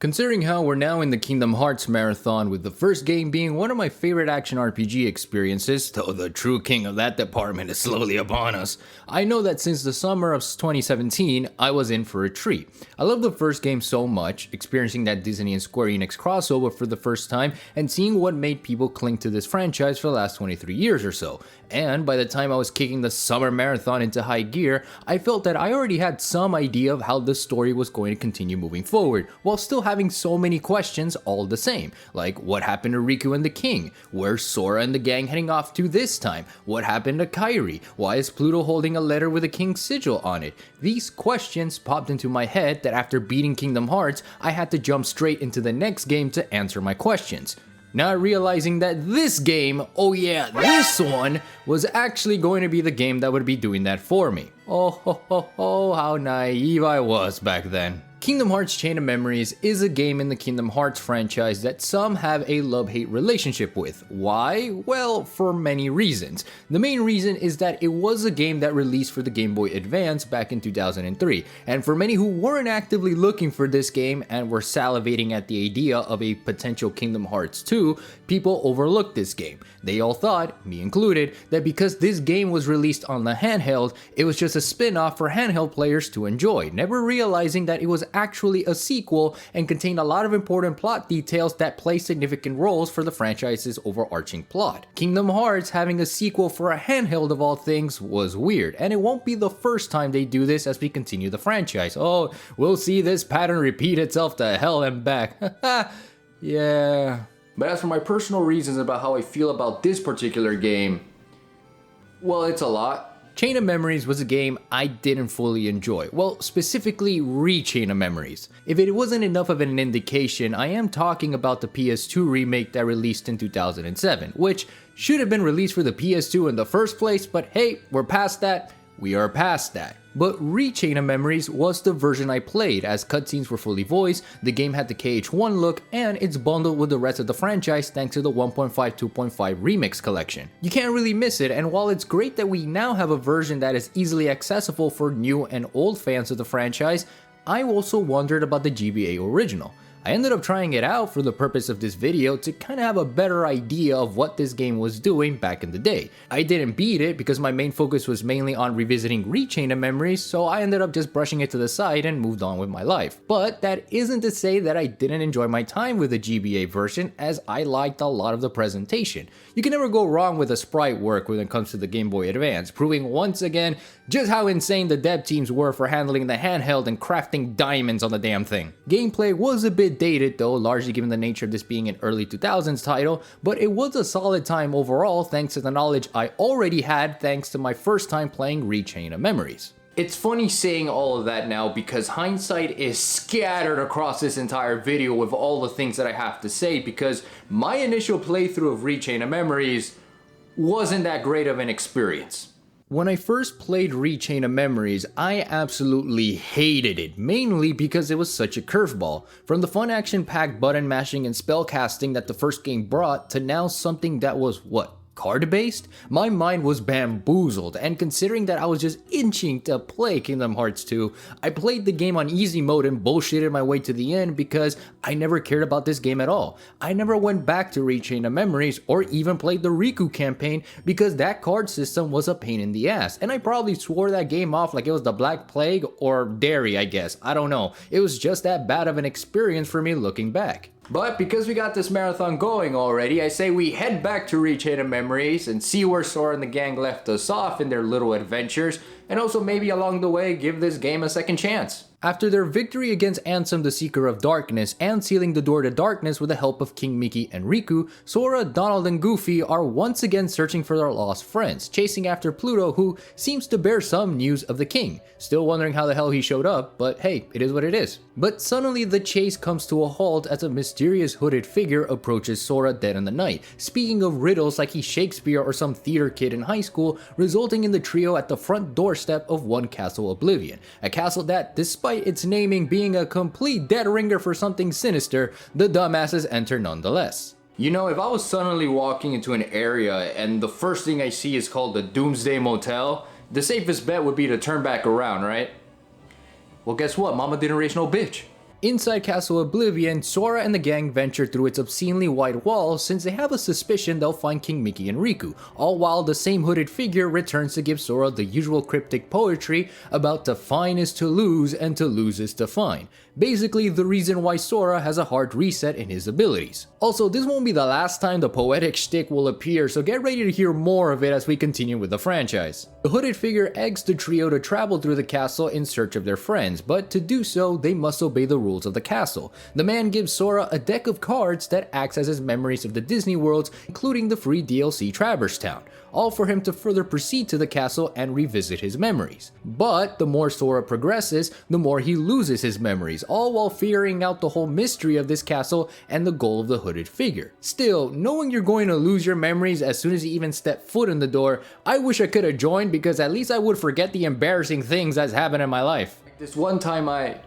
Considering how we're now in the Kingdom Hearts marathon, with the first game being one of my favorite action RPG experiences, though the true king of that department is slowly upon us, I know that since the summer of 2017, I was in for a treat. I love the first game so much, experiencing that Disney and Square Enix crossover for the first time, and seeing what made people cling to this franchise for the last 23 years or so. And by the time I was kicking the summer marathon into high gear, I felt that I already had some idea of how the story was going to continue moving forward, while still having so many questions all the same. Like, what happened to Riku and the King? Where's Sora and the gang heading off to this time? What happened to Kairi? Why is Pluto holding a letter with a king's sigil on it? These questions popped into my head that after beating Kingdom Hearts, I had to jump straight into the next game to answer my questions. Not realizing that this game, oh yeah, this one, was actually going to be the game that would be doing that for me. Oh ho ho ho, how naive I was back then. Kingdom Hearts Chain of Memories is a game in the Kingdom Hearts franchise that some have a love-hate relationship with. Why? Well, for many reasons. The main reason is that it was a game that released for the Game Boy Advance back in 2003, and for many who weren't actively looking for this game and were salivating at the idea of a potential Kingdom Hearts 2, people overlooked this game. They all thought, me included, that because this game was released on the handheld, it was just a spin-off for handheld players to enjoy, never realizing that it was actually a sequel and contained a lot of important plot details that play significant roles for the franchise's overarching plot. Kingdom Hearts having a sequel for a handheld of all things was weird, and it won't be the first time they do this as we continue the franchise. Oh, we'll see this pattern repeat itself to hell and back. Yeah. But as for my personal reasons about how I feel about this particular game, well, it's a lot. Chain of Memories was a game I didn't fully enjoy. Well, specifically Chain of Memories. If it wasn't enough of an indication, I am talking about the PS2 remake that released in 2007, which should have been released for the PS2 in the first place, but hey, we're past that. We are past that. But Chain of Memories was the version I played, as cutscenes were fully voiced, the game had the KH1 look, and it's bundled with the rest of the franchise thanks to the 1.5 2.5 remix collection. You can't really miss it, and while it's great that we now have a version that is easily accessible for new and old fans of the franchise, I also wondered about the GBA original. I ended up trying it out for the purpose of this video to kind of have a better idea of what this game was doing back in the day. I didn't beat it because my main focus was mainly on revisiting Chain of Memories, so I ended up just brushing it to the side and moved on with my life. But that isn't to say that I didn't enjoy my time with the GBA version, as I liked a lot of the presentation. You can never go wrong with the sprite work when it comes to the Game Boy Advance, proving once again just how insane the dev teams were for handling the handheld and crafting diamonds on the damn thing. Gameplay was a bit dated though, largely given the nature of this being an early 2000s title, but it was a solid time overall thanks to the knowledge I already had thanks to my first time playing Chain of Memories. It's funny saying all of that now because hindsight is scattered across this entire video with all the things that I have to say, because my initial playthrough of Chain of Memories wasn't that great of an experience. When I first played Chain of Memories, I absolutely hated it, mainly because it was such a curveball. From the fun action-packed button mashing and spell casting that the first game brought, to now something that was, card-based? My mind was bamboozled, and considering that I was just inching to play Kingdom Hearts 2, I played the game on easy mode and bullshitted my way to the end because I never cared about this game at all. I never went back to Chain of Memories or even played the Riku campaign because that card system was a pain in the ass, and I probably swore that game off like it was the Black Plague or Dairy, I guess. I don't know. It was just that bad of an experience for me looking back. But because we got this marathon going already, I say we head back to Chain of Memories and see where Sora and the gang left us off in their little adventures, and also maybe along the way give this game a second chance. After their victory against Ansem the Seeker of Darkness and sealing the door to darkness with the help of King Mickey and Riku, Sora, Donald, and Goofy are once again searching for their lost friends, chasing after Pluto, who seems to bear some news of the king. Still wondering how the hell he showed up, but hey, it is what it is. But suddenly the chase comes to a halt as a mysterious hooded figure approaches Sora dead in the night, speaking of riddles like he's Shakespeare or some theater kid in high school, resulting in the trio at the front doorstep of One Castle Oblivion, a castle that, despite its naming being a complete dead ringer for something sinister, the dumbasses enter nonetheless. You know, if I was suddenly walking into an area and the first thing I see is called the Doomsday Motel, the safest bet would be to turn back around, right? Well, guess what? Mama didn't raise no bitch. Inside Castle Oblivion, Sora and the gang venture through its obscenely wide walls since they have a suspicion they'll find King Mickey and Riku, all while the same hooded figure returns to give Sora the usual cryptic poetry about to find is to lose and to lose is to find. Basically, the reason why Sora has a hard reset in his abilities. Also, this won't be the last time the poetic shtick will appear, so get ready to hear more of it as we continue with the franchise. The hooded figure eggs the trio to travel through the castle in search of their friends, but to do so, they must obey the rules of the castle. The man gives Sora a deck of cards that acts as his memories of the Disney worlds, including the free DLC Traverse Town, all for him to further proceed to the castle and revisit his memories. But the more Sora progresses, the more he loses his memories, all while figuring out the whole mystery of this castle and the goal of the hooded figure. Still, knowing you're going to lose your memories as soon as you even step foot in the door, I wish I could have joined because at least I would forget the embarrassing things that's happened in my life. This one time I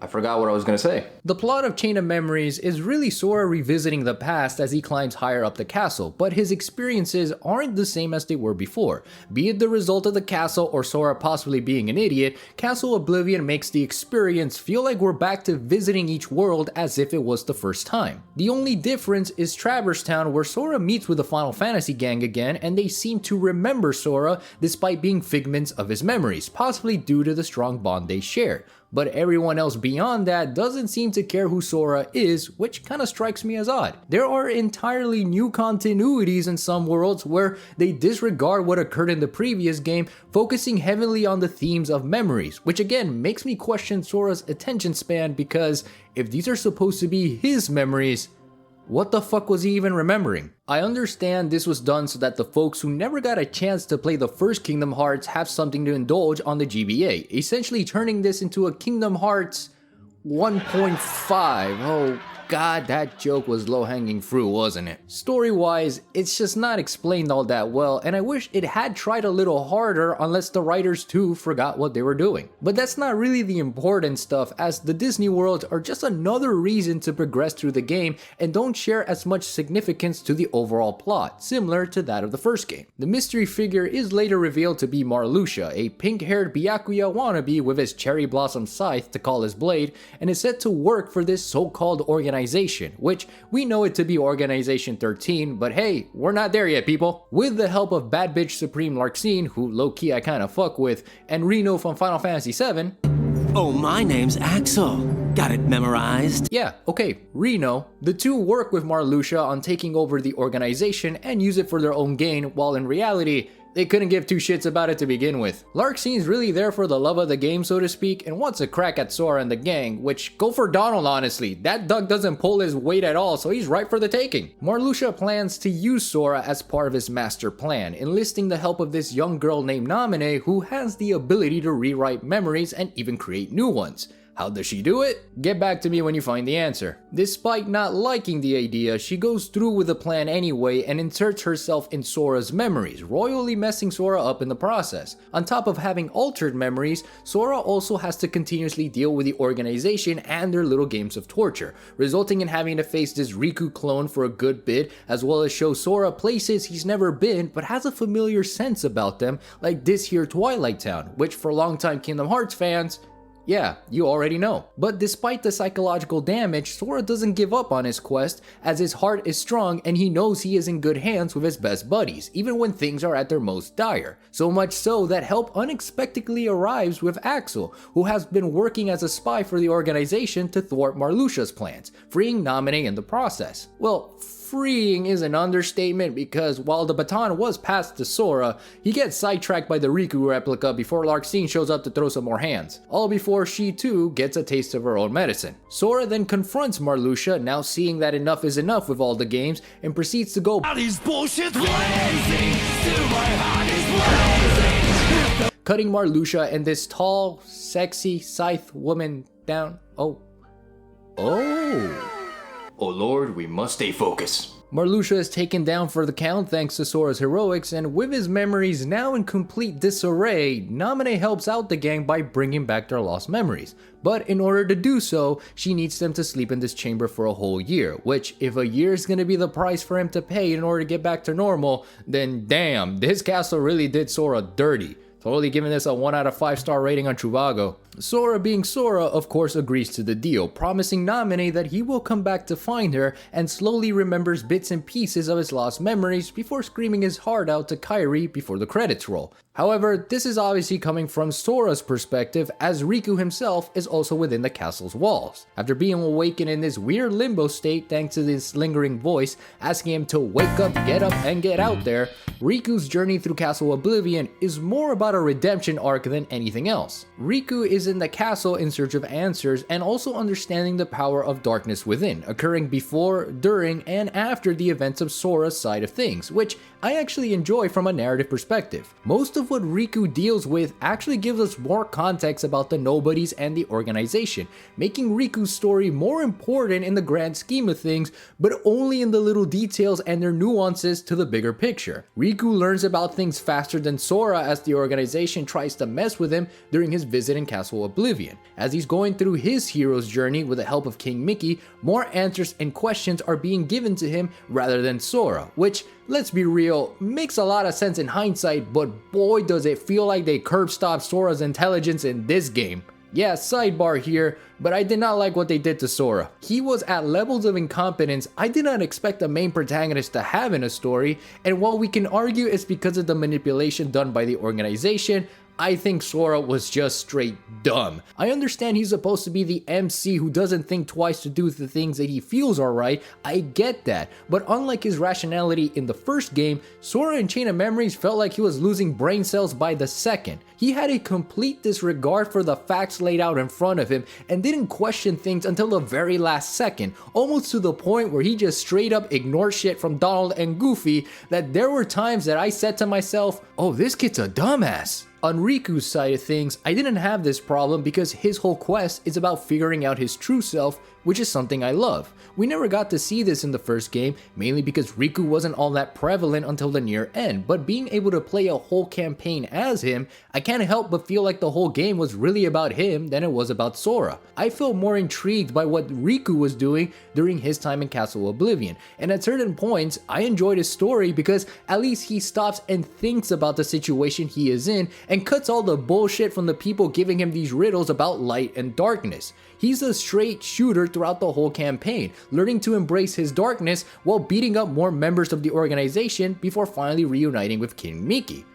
forgot what I was gonna say. The plot of Chain of Memories is really Sora revisiting the past as he climbs higher up the castle, but his experiences aren't the same as they were before. Be it the result of the castle or Sora possibly being an idiot, Castle Oblivion makes the experience feel like we're back to visiting each world as if it was the first time. The only difference is Traverse Town, where Sora meets with the Final Fantasy gang again and they seem to remember Sora despite being figments of his memories, possibly due to the strong bond they share. But everyone else beyond that doesn't seem to care who Sora is, which kinda strikes me as odd. There are entirely new continuities in some worlds where they disregard what occurred in the previous game, focusing heavily on the themes of memories, which again makes me question Sora's attention span because if these are supposed to be his memories, what the fuck was he even remembering? I understand this was done so that the folks who never got a chance to play the first Kingdom Hearts have something to indulge on the GBA, essentially turning this into a Kingdom Hearts 1.5. Oh god, that joke was low-hanging fruit, wasn't it? Story-wise, it's just not explained all that well, and I wish it had tried a little harder unless the writers too forgot what they were doing. But that's not really the important stuff, as the Disney worlds are just another reason to progress through the game and don't share as much significance to the overall plot, similar to that of the first game. The mystery figure is later revealed to be Marluxia, a pink-haired Byakuya wannabe with his cherry blossom scythe to call his blade, and is said to work for this so-called organization, which we know it to be Organization 13, but hey, we're not there yet, people. With the help of Bad Bitch Supreme Larxene, who low-key I kinda fuck with, and Reno from Final Fantasy VII. Oh, my name's Axel. Got it memorized? Yeah, okay, Reno. The two work with Marluxia on taking over the organization and use it for their own gain, while in reality, they couldn't give two shits about it to begin with. Larxene's really there for the love of the game, so to speak, and wants a crack at Sora and the gang, which go for Donald, honestly. That duck doesn't pull his weight at all, so he's right for the taking. Marluxia plans to use Sora as part of his master plan, enlisting the help of this young girl named Naminé, who has the ability to rewrite memories and even create new ones. How does she do it? Get back to me when you find the answer. Despite not liking the idea, she goes through with the plan anyway and inserts herself in Sora's memories, royally messing Sora up in the process. On top of having altered memories, Sora also has to continuously deal with the organization and their little games of torture, resulting in having to face this Riku clone for a good bit, as well as show Sora places he's never been but has a familiar sense about them, like this here Twilight Town, which for longtime Kingdom Hearts fans, yeah, you already know. But despite the psychological damage, Sora doesn't give up on his quest, as his heart is strong and he knows he is in good hands with his best buddies, even when things are at their most dire. So much so that help unexpectedly arrives with Axel, who has been working as a spy for the organization to thwart Marluxia's plans, freeing Naminé in the process. Well, freeing is an understatement because while the baton was passed to Sora, he gets sidetracked by the Riku replica before Larxene shows up to throw some more hands, all before she too gets a taste of her own medicine. Sora then confronts Marluxia, now seeing that enough is enough with all the games, and proceeds to go bullshit cutting Marluxia and this tall, sexy scythe woman down. Oh Lord, we must stay focused. Marluxia is taken down for the count thanks to Sora's heroics, and with his memories now in complete disarray, Naminé helps out the gang by bringing back their lost memories. But in order to do so, she needs them to sleep in this chamber for a whole year, which if a year is gonna be the price for him to pay in order to get back to normal, then damn, this castle really did Sora dirty. Totally giving this a 1 out of 5 star rating on Trivago. Sora, being Sora, of course agrees to the deal, promising Naminé that he will come back to find her, and slowly remembers bits and pieces of his lost memories before screaming his heart out to Kairi before the credits roll. However, this is obviously coming from Sora's perspective, as Riku himself is also within the castle's walls. After being awakened in this weird limbo state thanks to this lingering voice asking him to wake up, and get out there, Riku's journey through Castle Oblivion is more about a redemption arc than anything else. Riku is in the castle in search of answers and also understanding the power of darkness within, occurring before, during, and after the events of Sora's side of things, which I actually enjoy from a narrative perspective. Most of what Riku deals with actually gives us more context about the nobodies and the organization, making Riku's story more important in the grand scheme of things, but only in the little details and their nuances to the bigger picture. Riku learns about things faster than Sora as the organization tries to mess with him during his visit in Castle Oblivion. As he's going through his hero's journey with the help of King Mickey, more answers and questions are being given to him rather than Sora, which, let's be real, makes a lot of sense in hindsight, but boy does it feel like they curb stomped Sora's intelligence in this game. Yeah, sidebar here, but I did not like what they did to Sora. He was at levels of incompetence I did not expect the main protagonist to have in a story, and while we can argue it's because of the manipulation done by the organization, I think Sora was just straight dumb. I understand he's supposed to be the MC who doesn't think twice to do the things that he feels are right, I get that, but unlike his rationality in the first game, Sora in Chain of Memories felt like he was losing brain cells by the second. He had a complete disregard for the facts laid out in front of him and didn't question things until the very last second, almost to the point where he just straight up ignored shit from Donald and Goofy that there were times that I said to myself, oh, this kid's a dumbass. On Riku's side of things, I didn't have this problem because his whole quest is about figuring out his true self, which is something I love. We never got to see this in the first game, mainly because Riku wasn't all that prevalent until the near end, but being able to play a whole campaign as him, I can't help but feel like the whole game was really about him than it was about Sora. I felt more intrigued by what Riku was doing during his time in Castle Oblivion, and at certain points, I enjoyed his story because at least he stops and thinks about the situation he is in and cuts all the bullshit from the people giving him these riddles about light and darkness. He's a straight shooter throughout the whole campaign, learning to embrace his darkness while beating up more members of the organization before finally reuniting with King Mickey.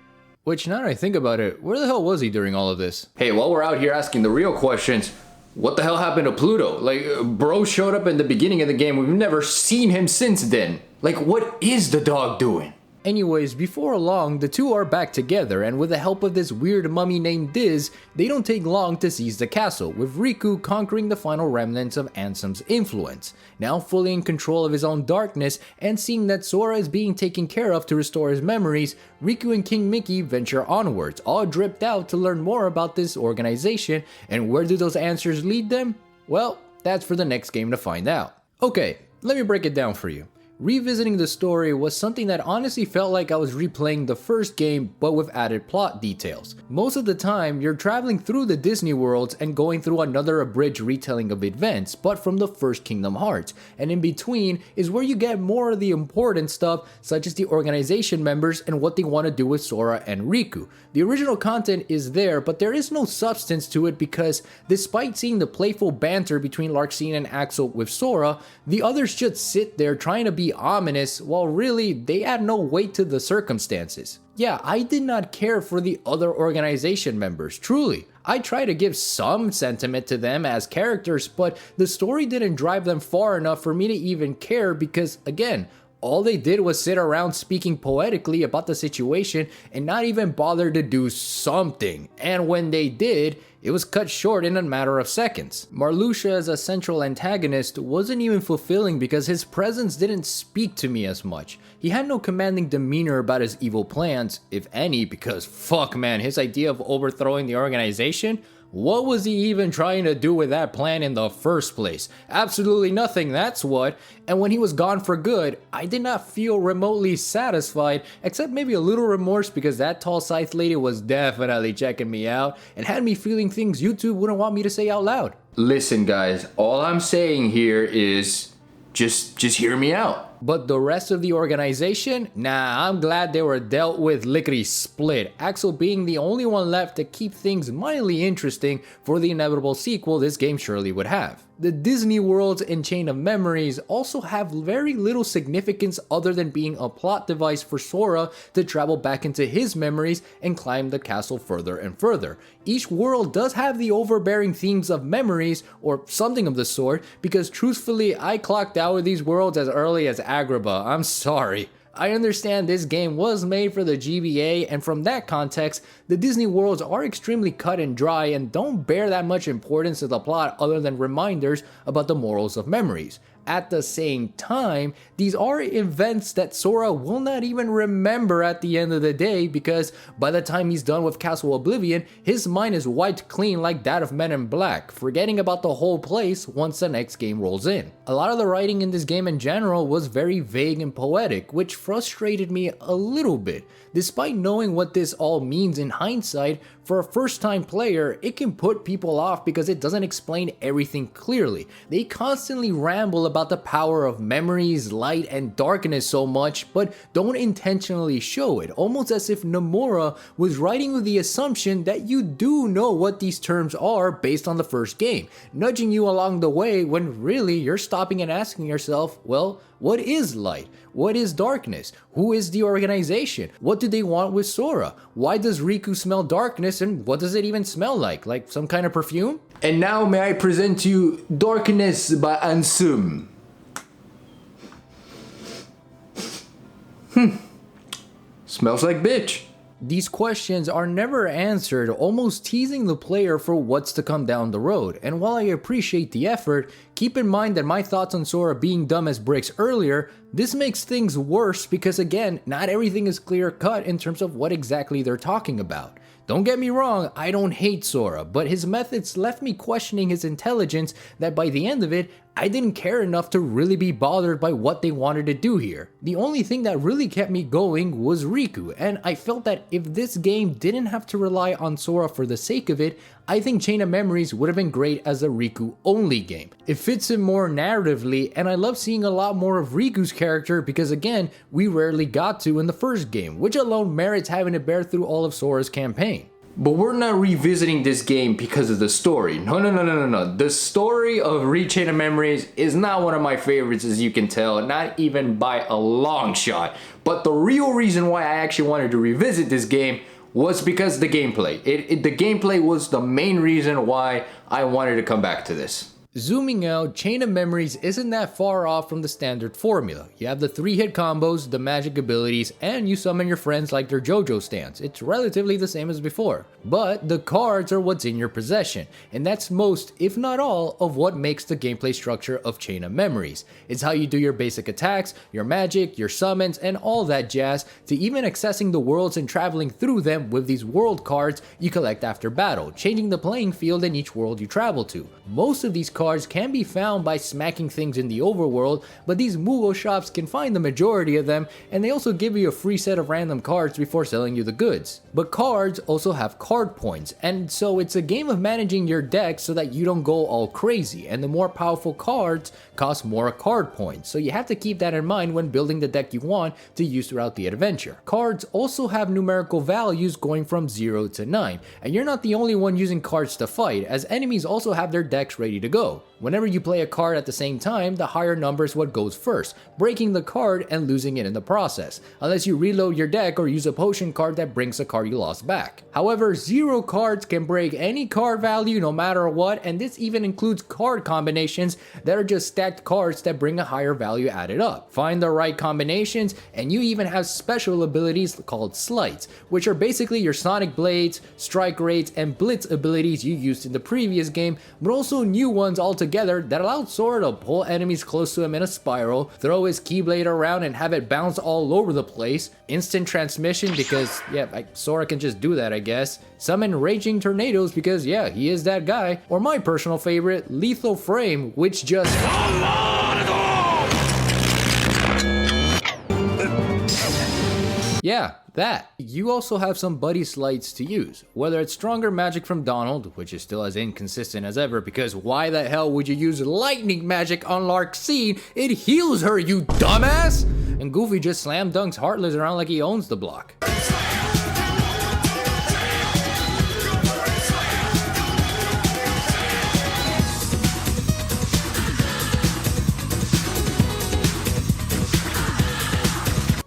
Which, now that I think about it, where the hell was he during all of this? Hey, while we're out here asking the real questions, what the hell happened to Pluto? Like, bro showed up in the beginning of the game, we've never seen him since then. Like, what is the dog doing? Anyways, before long, the two are back together, and with the help of this weird mummy named Diz, they don't take long to seize the castle, with Riku conquering the final remnants of Ansem's influence. Now fully in control of his own darkness, and seeing that Sora is being taken care of to restore his memories, Riku and King Mickey venture onwards, all dripped out to learn more about this organization, and where do those answers lead them? Well, that's for the next game to find out. Okay, let me break it down for you. Revisiting the story was something that honestly felt like I was replaying the first game, but with added plot details. Most of the time, you're traveling through the Disney worlds and going through another abridged retelling of events, but from the first Kingdom Hearts, and in between is where you get more of the important stuff, such as the organization members and what they want to do with Sora and Riku. The original content is there, but there is no substance to it because, despite seeing the playful banter between Larxene and Axel with Sora, the others just sit there trying to be ominous while really they add no weight to the circumstances. Yeah, I did not care for the other organization members, truly. I try to give some sentiment to them as characters, but the story didn't drive them far enough for me to even care because, again, all they did was sit around speaking poetically about the situation and not even bother to do something. And when they did, it was cut short in a matter of seconds. Marluxia as a central antagonist wasn't even fulfilling because his presence didn't speak to me as much. He had no commanding demeanor about his evil plans, if any, because fuck man, his idea of overthrowing the organization? What was he even trying to do with that plan in the first place? Absolutely nothing, that's what. And when he was gone for good, I did not feel remotely satisfied, except maybe a little remorse because that tall scythe lady was definitely checking me out and had me feeling things YouTube wouldn't want me to say out loud. Listen guys, all I'm saying here is just hear me out. But the rest of the organization? Nah, I'm glad they were dealt with lickety-split, Axel being the only one left to keep things mildly interesting for the inevitable sequel this game surely would have. The Disney worlds and Chain of Memories also have very little significance other than being a plot device for Sora to travel back into his memories and climb the castle further and further. Each world does have the overbearing themes of memories or something of the sort, because truthfully I clocked out with these worlds as early as Agrabah, I'm sorry. I understand this game was made for the GBA, and from that context, the Disney worlds are extremely cut and dry and don't bear that much importance to the plot other than reminders about the morals of memories. At the same time, these are events that Sora will not even remember at the end of the day, because by the time he's done with Castle Oblivion, his mind is wiped clean like that of Men in Black, forgetting about the whole place once the next game rolls in. A lot of the writing in this game in general was very vague and poetic, which frustrated me a little bit. Despite knowing what this all means in hindsight, for a first-time player, it can put people off because it doesn't explain everything clearly. They constantly ramble about the power of memories, light, and darkness so much, but don't intentionally show it, almost as if Nomura was writing with the assumption that you do know what these terms are based on the first game, nudging you along the way when really you're stopping and asking yourself, well, what is light? What is darkness? Who is the organization? What do they want with Sora? Why does Riku smell darkness, and what does it even smell like? Like some kind of perfume? And now may I present to you Darkness by Ansem. Smells like bitch. These questions are never answered, almost teasing the player for what's to come down the road. And while I appreciate the effort, keep in mind that my thoughts on Sora being dumb as bricks earlier, this makes things worse because again, not everything is clear cut in terms of what exactly they're talking about. Don't get me wrong, I don't hate Sora, but his methods left me questioning his intelligence that by the end of it, I didn't care enough to really be bothered by what they wanted to do here. The only thing that really kept me going was Riku, and I felt that if this game didn't have to rely on Sora for the sake of it, I think Chain of Memories would have been great as a Riku-only game. It fits in more narratively, and I love seeing a lot more of Riku's character because again, we rarely got to in the first game, which alone merits having to bear through all of Sora's campaign. But we're not revisiting this game because of the story. No. The story of Chain of Memories is not one of my favorites, as you can tell, not even by a long shot. But the real reason why I actually wanted to revisit this game was because the gameplay. The gameplay was the main reason why I wanted to come back to this. Zooming out, Chain of Memories isn't that far off from the standard formula. You have the 3-hit combos, the magic abilities, and you summon your friends like their JoJo stands. It's relatively the same as before. But the cards are what's in your possession, and that's most, if not all, of what makes the gameplay structure of Chain of Memories. It's how you do your basic attacks, your magic, your summons, and all that jazz, to even accessing the worlds and traveling through them with these world cards you collect after battle, changing the playing field in each world you travel to. Most of these cards can be found by smacking things in the overworld, but these Mugo shops can find the majority of them, and they also give you a free set of random cards before selling you the goods. But cards also have card points, and so it's a game of managing your deck so that you don't go all crazy, and the more powerful cards cost more card points, so you have to keep that in mind when building the deck you want to use throughout the adventure. Cards also have numerical values going from 0 to 9, and you're not the only one using cards to fight, as enemies also have their decks ready to go. Whenever you play a card at the same time, the higher number is what goes first, breaking the card and losing it in the process, unless you reload your deck or use a potion card that brings a card you lost back. However, 0 cards can break any card value no matter what, and this even includes card combinations that are just stacked cards that bring a higher value added up. Find the right combinations, and you even have special abilities called slides, which are basically your Sonic Blades, Strike Rates, and Blitz abilities you used in the previous game, but also new ones altogether that allowed Sora to pull enemies close to him in a spiral, throw his Keyblade around and have it bounce all over the place, instant transmission because, yeah, Sora can just do that I guess, summon Raging Tornadoes because, yeah, he is that guy, or my personal favorite, Lethal Frame, which just... Yeah, that. You also have some buddy slides to use, whether it's stronger magic from Donald, which is still as inconsistent as ever because why the hell would you use lightning magic on Larxene? It heals her, you dumbass! And Goofy just slam dunks Heartless around like he owns the block.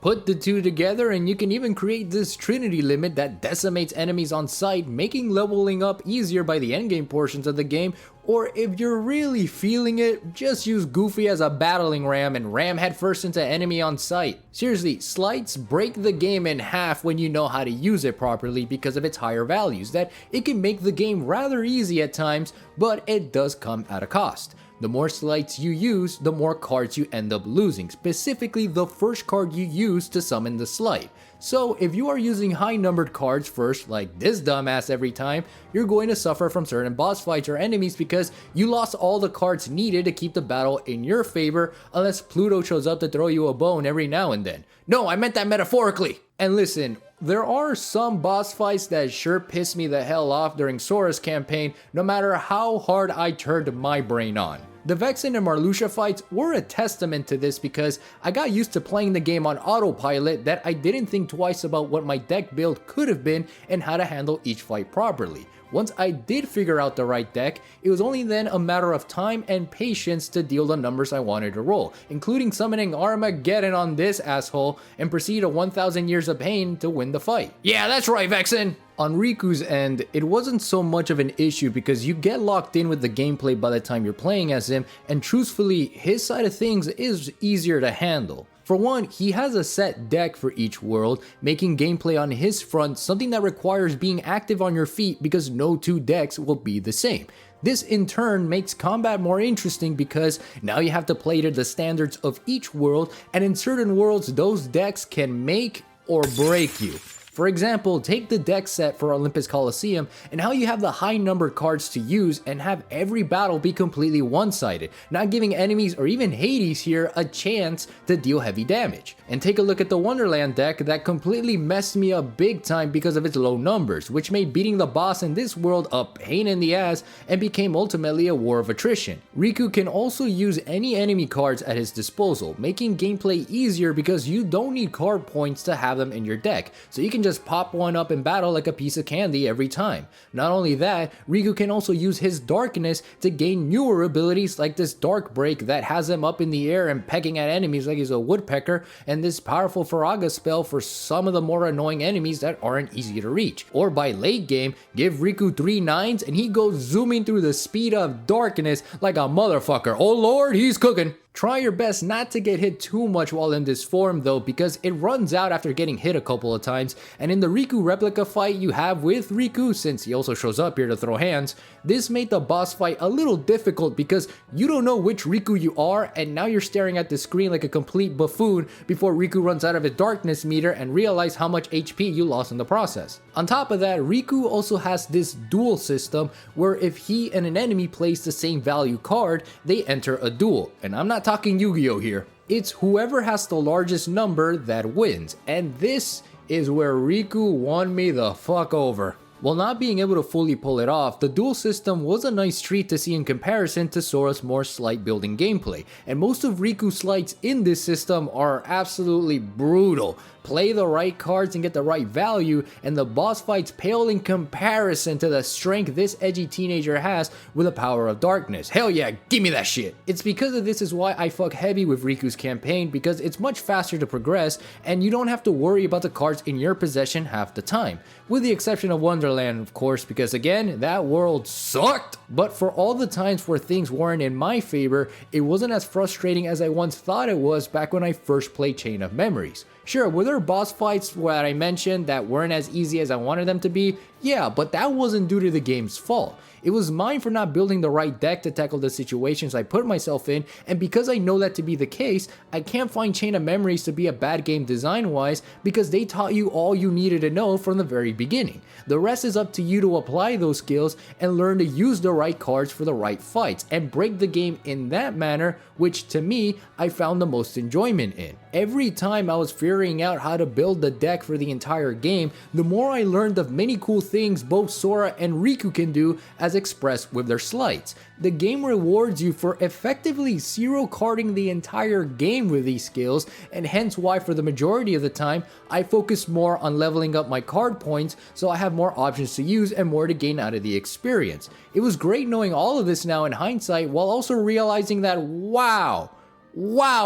Put the two together and you can even create this Trinity limit that decimates enemies on sight, making leveling up easier by the endgame portions of the game. Or if you're really feeling it, just use Goofy as a battling ram and ram headfirst into enemy on sight. Seriously, slights break the game in half when you know how to use it properly because of its higher values, that it can make the game rather easy at times, but it does come at a cost. The more slights you use, the more cards you end up losing, specifically the first card you use to summon the slight. So if you are using high numbered cards first, like this dumbass every time, you're going to suffer from certain boss fights or enemies because you lost all the cards needed to keep the battle in your favor unless Pluto shows up to throw you a bone every now and then. No, I meant that metaphorically! And listen, there are some boss fights that sure piss me the hell off during Sora's campaign, no matter how hard I turned my brain on. The Vexen and Marluxia fights were a testament to this because I got used to playing the game on autopilot that I didn't think twice about what my deck build could have been and how to handle each fight properly. Once I did figure out the right deck, it was only then a matter of time and patience to deal the numbers I wanted to roll, including summoning Armageddon on this asshole and proceed a 1000 years of pain to win the fight. Yeah, that's right, Vexen! On Riku's end, it wasn't so much of an issue because you get locked in with the gameplay by the time you're playing as him, and truthfully, his side of things is easier to handle. For one, he has a set deck for each world, making gameplay on his front something that requires being active on your feet because no two decks will be the same. This in turn makes combat more interesting because now you have to play to the standards of each world, and in certain worlds those decks can make or break you. For example, take the deck set for Olympus Coliseum and how you have the high numbered cards to use and have every battle be completely one-sided, not giving enemies or even Hades here a chance to deal heavy damage. And take a look at the Wonderland deck that completely messed me up big time because of its low numbers, which made beating the boss in this world a pain in the ass and became ultimately a war of attrition. Riku can also use any enemy cards at his disposal, making gameplay easier because you don't need card points to have them in your deck, so you can just pop one up in battle like a piece of candy every time. Not only that, Riku can also use his darkness to gain newer abilities like this dark break that has him up in the air and pecking at enemies like he's a woodpecker, and this powerful Faraga spell for some of the more annoying enemies that aren't easy to reach. Or by late game, give Riku 3 9s and he goes zooming through the speed of darkness like a motherfucker. Oh lord, he's cooking! Try your best not to get hit too much while in this form though, because it runs out after getting hit a couple of times, and in the Riku replica fight you have with Riku, since he also shows up here to throw hands, this made the boss fight a little difficult because you don't know which Riku you are, and now you're staring at the screen like a complete buffoon before Riku runs out of his darkness meter and realize how much HP you lost in the process. On top of that, Riku also has this duel system where if he and an enemy plays the same value card, they enter a duel, and I'm not talking Yu-Gi-Oh here. It's whoever has the largest number that wins, and this is where Riku won me the fuck over. While not being able to fully pull it off, the duel system was a nice treat to see in comparison to Sora's more slight building gameplay, and most of Riku's slights in this system are absolutely brutal. Play the right cards and get the right value, and the boss fights pale in comparison to the strength this edgy teenager has with the power of darkness. Hell yeah, give me that shit! It's because of this is why I fuck heavy with Riku's campaign, because it's much faster to progress, and you don't have to worry about the cards in your possession half the time. With the exception of Wonderland, of course, because again, that world sucked! But for all the times where things weren't in my favor, it wasn't as frustrating as I once thought it was back when I first played Chain of Memories. Sure, were there boss fights that I mentioned that weren't as easy as I wanted them to be? Yeah, but that wasn't due to the game's fault. It was mine for not building the right deck to tackle the situations I put myself in, and because I know that to be the case, I can't find Chain of Memories to be a bad game design-wise because they taught you all you needed to know from the very beginning. The rest is up to you to apply those skills and learn to use the right cards for the right fights and break the game in that manner, which to me, I found the most enjoyment in. Every time I was figuring out how to build the deck for the entire game, the more I learned of many cool things both Sora and Riku can do as expressed with their slides. The game rewards you for effectively zero carding the entire game with these skills, and hence why for the majority of the time, I focus more on leveling up my card points so I have more options to use and more to gain out of the experience. It was great knowing all of this now in hindsight while also realizing that wow,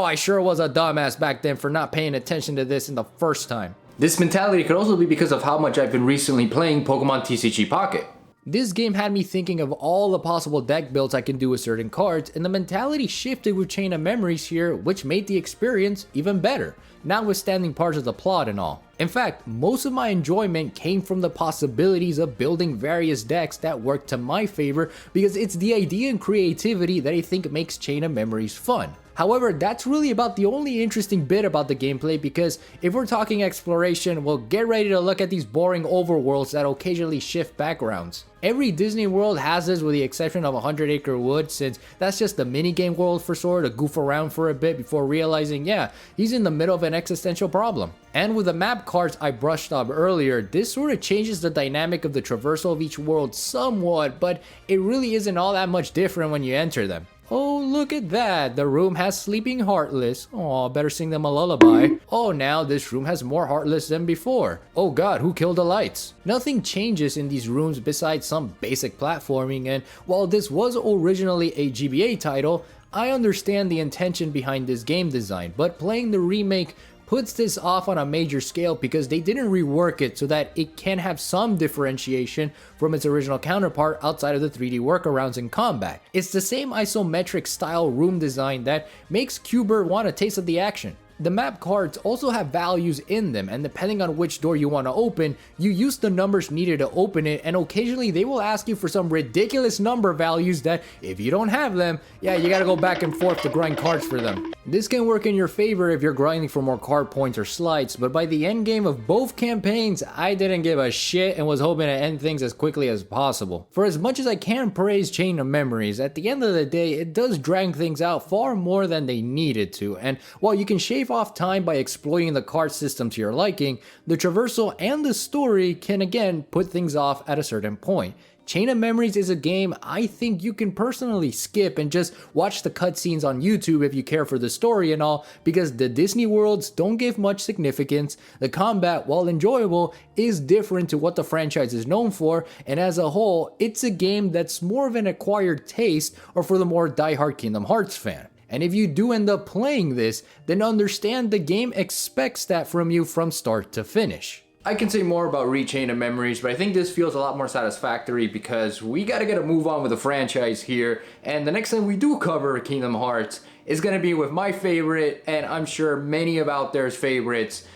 I sure was a dumbass back then for not paying attention to this in the first time. This mentality could also be because of how much I've been recently playing Pokemon TCG Pocket. This game had me thinking of all the possible deck builds I can do with certain cards, and the mentality shifted with Chain of Memories here, which made the experience even better, notwithstanding parts of the plot and all. In fact, most of my enjoyment came from the possibilities of building various decks that work to my favor because it's the idea and creativity that I think makes Chain of Memories fun. However, that's really about the only interesting bit about the gameplay because if we're talking exploration, well, get ready to look at these boring overworlds that occasionally shift backgrounds. Every Disney world has this with the exception of 100 Acre Wood, since that's just the minigame world for Sora to goof around for a bit before realizing, yeah, he's in the middle of an existential problem. And with the map cards I brushed up earlier, this sort of changes the dynamic of the traversal of each world somewhat, but it really isn't all that much different when you enter them. Oh, look at that. The room has sleeping Heartless. Aw, better sing them a lullaby. Oh, now this room has more Heartless than before. Oh god, who killed the lights? Nothing changes in these rooms besides some basic platforming, and while this was originally a GBA title, I understand the intention behind this game design, but playing the remake puts this off on a major scale because they didn't rework it so that it can have some differentiation from its original counterpart outside of the 3D workarounds in combat. It's the same isometric style room design that makes Qbert want a taste of the action. The map cards also have values in them, and depending on which door you want to open, you use the numbers needed to open it, and occasionally they will ask you for some ridiculous number values that if you don't have them, yeah, you gotta go back and forth to grind cards for them. This can work in your favor if you're grinding for more card points or slides, but by the end game of both campaigns, I didn't give a shit and was hoping to end things as quickly as possible. For as much as I can praise Chain of Memories, at the end of the day, it does drag things out far more than they needed to, and while you can shave off time by exploiting the card system to your liking, the traversal and the story can again put things off at a certain point. Chain of Memories is a game I think you can personally skip and just watch the cutscenes on YouTube if you care for the story and all, because the Disney worlds don't give much significance, the combat, while enjoyable, is different to what the franchise is known for, and as a whole, it's a game that's more of an acquired taste or for the more diehard Kingdom Hearts fan. And if you do end up playing this, then understand the game expects that from you from start to finish. I can say more about Chain of Memories, but I think this feels a lot more satisfactory because we gotta get a move on with the franchise here, and the next time we do cover Kingdom Hearts is gonna be with my favorite, and I'm sure many of out there's favorites,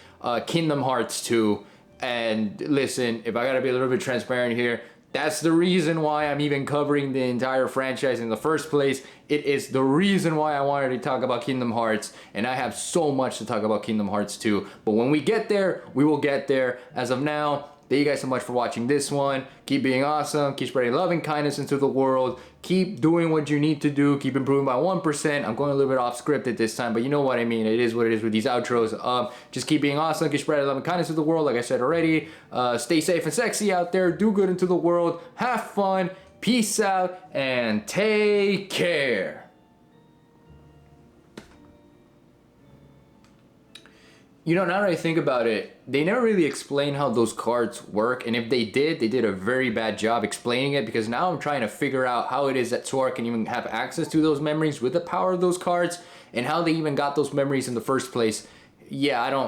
Kingdom Hearts 2. And listen, if I gotta be a little bit transparent here, that's the reason why I'm even covering the entire franchise in the first place. It is the reason why I wanted to talk about Kingdom Hearts, and I have so much to talk about Kingdom Hearts 2. But when we get there, we will get there. As of now, thank you guys so much for watching this one. Keep being awesome, keep spreading love and kindness into the world, keep doing what you need to do, keep improving by 1%. I'm going a little bit off script at this time, but you know what I mean. It is what it is with these outros. Just keep being awesome, keep spreading love and kindness to the world, like I said already. Stay safe and sexy out there, do good into the world, have fun, peace out, and take care. You know, now that I think about it, they never really explain how those cards work, and if they did a very bad job explaining it, because now I'm trying to figure out how it is that Sora can even have access to those memories with the power of those cards, and how they even got those memories in the first place. Yeah,